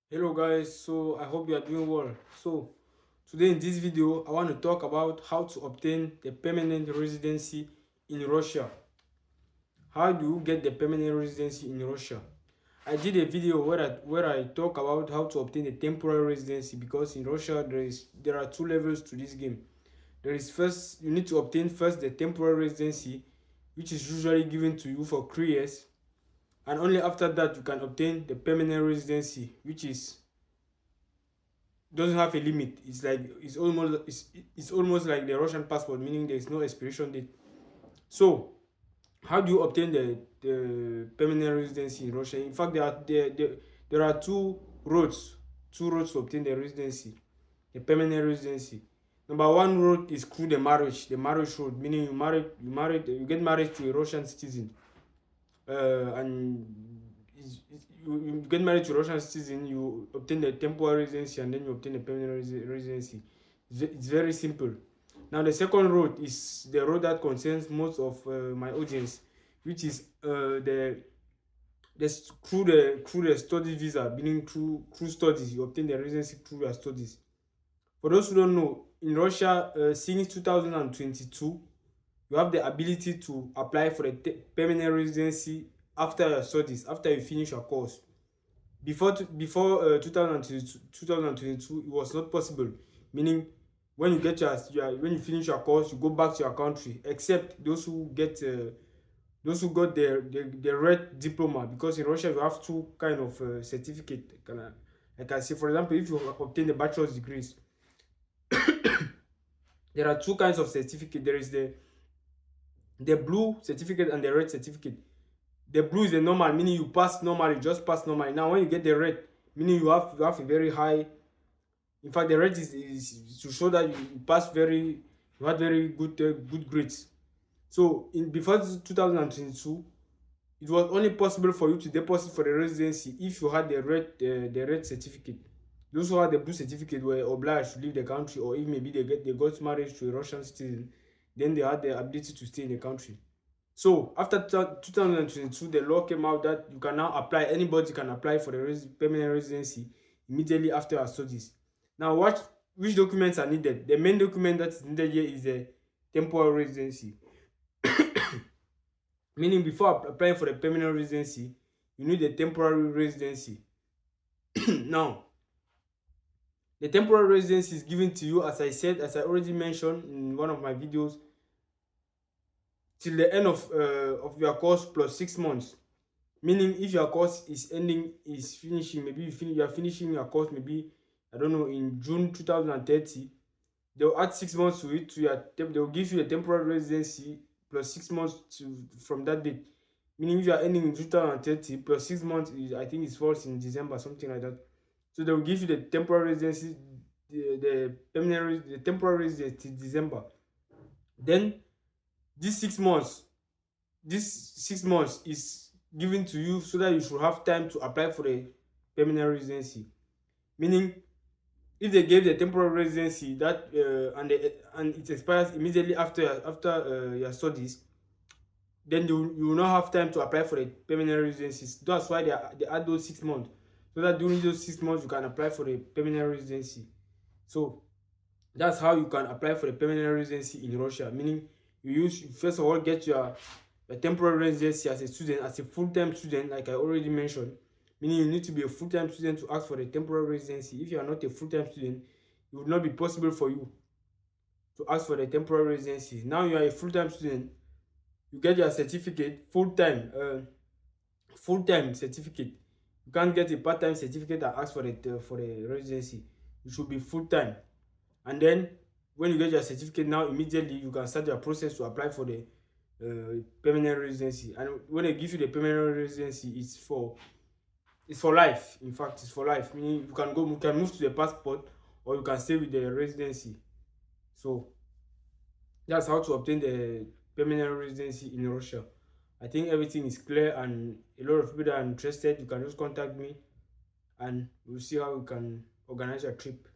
Hello guys, so I hope you are doing well. So today in this video I want to talk about how to obtain the permanent residency in Russia. How do you get the permanent residency in Russia? I did a video where I talk about how to obtain the temporary residency, because in Russia there are two levels to this game. There is first, you need to obtain first the temporary residency, which is usually given to you for 3 years, and only after that you can obtain the permanent residency, which is doesn't have a limit. It's like it's almost like the Russian passport, meaning there is no expiration date. So how do you obtain the permanent residency in Russia? In fact, there are two roads to obtain the residency, the permanent residency. Number one road is through the marriage road, meaning you get married to a Russian citizen, and you get married to a Russian citizen, you obtain the temporary residency, and then you obtain the permanent residency. It's very simple. Now the second road is the road that concerns most of my audience, which is through the study visa, meaning through studies. You obtain the residency through your studies. For those who don't know, in Russia, since 2022, you have the ability to apply for a permanent residency after your studies, after you finish your course. Before 2022, it was not possible, meaning when you get when you finish your course, you go back to your country, except those who got the red diploma, because in Russia you have two kind of certificate. Like I say, for example, if you obtain the bachelor's degrees, there are two kinds of certificate. There is the blue certificate and the red certificate. The blue is the normal, meaning you pass normally, just pass normally. Now when you get the red, meaning you have a very high. In fact, the red is to show that you pass you had very good grades. So in before 2022, it was only possible for you to deposit for the residency if you had the red certificate. Those who had the blue certificate were obliged to leave the country, or if maybe they got married to a Russian citizen, then they had the ability to stay in the country. So after 2022, the law came out that you can now apply. Anybody can apply for the permanent residency immediately after your studies. Now, which documents are needed? The main document that is needed here is the temporary residency. Meaning, before applying for the permanent residency, you need a temporary residency. Now, the temporary residency is given to you, as I already mentioned in one of my videos, till the end of your course plus 6 months. Meaning, if your course is finishing, maybe you are finishing your course, maybe I don't know, in June 2030, they'll add 6 months to it. They'll give you a temporary residency plus 6 months from that date. Meaning, if you are ending in 2030 plus 6 months, I think it falls in December, something like that. So they will give you the temporary residency, the temporary residency till December. Then these 6 months, this 6 months is given to you so that you should have time to apply for a permanent residency. Meaning, if they gave the temporary residency and it expires immediately after your studies, then you will not have time to apply for the permanent residency. That's why they add those 6 months, so that during those 6 months you can apply for the permanent residency. So that's how you can apply for the permanent residency in Russia. Meaning, you first of all get your temporary residency as a student, as a full-time student, like I already mentioned. Meaning, you need to be a full-time student to ask for the temporary residency. If you are not a full-time student, it would not be possible for you to ask for the temporary residency. Now you are a full-time student, you get your certificate, full-time certificate. You can't get a part-time certificate and ask for the residency. You should be full-time. And then when you get your certificate, now immediately you can start your process to apply for the permanent residency. And when they give you the permanent residency, it's for life. In fact, it's for life, meaning you can move to the passport, or you can stay with the residency. So that's how to obtain the permanent residency in Russia. I think everything is clear, and a lot of people that are interested, you can just contact me, and we'll see how we can organize a trip.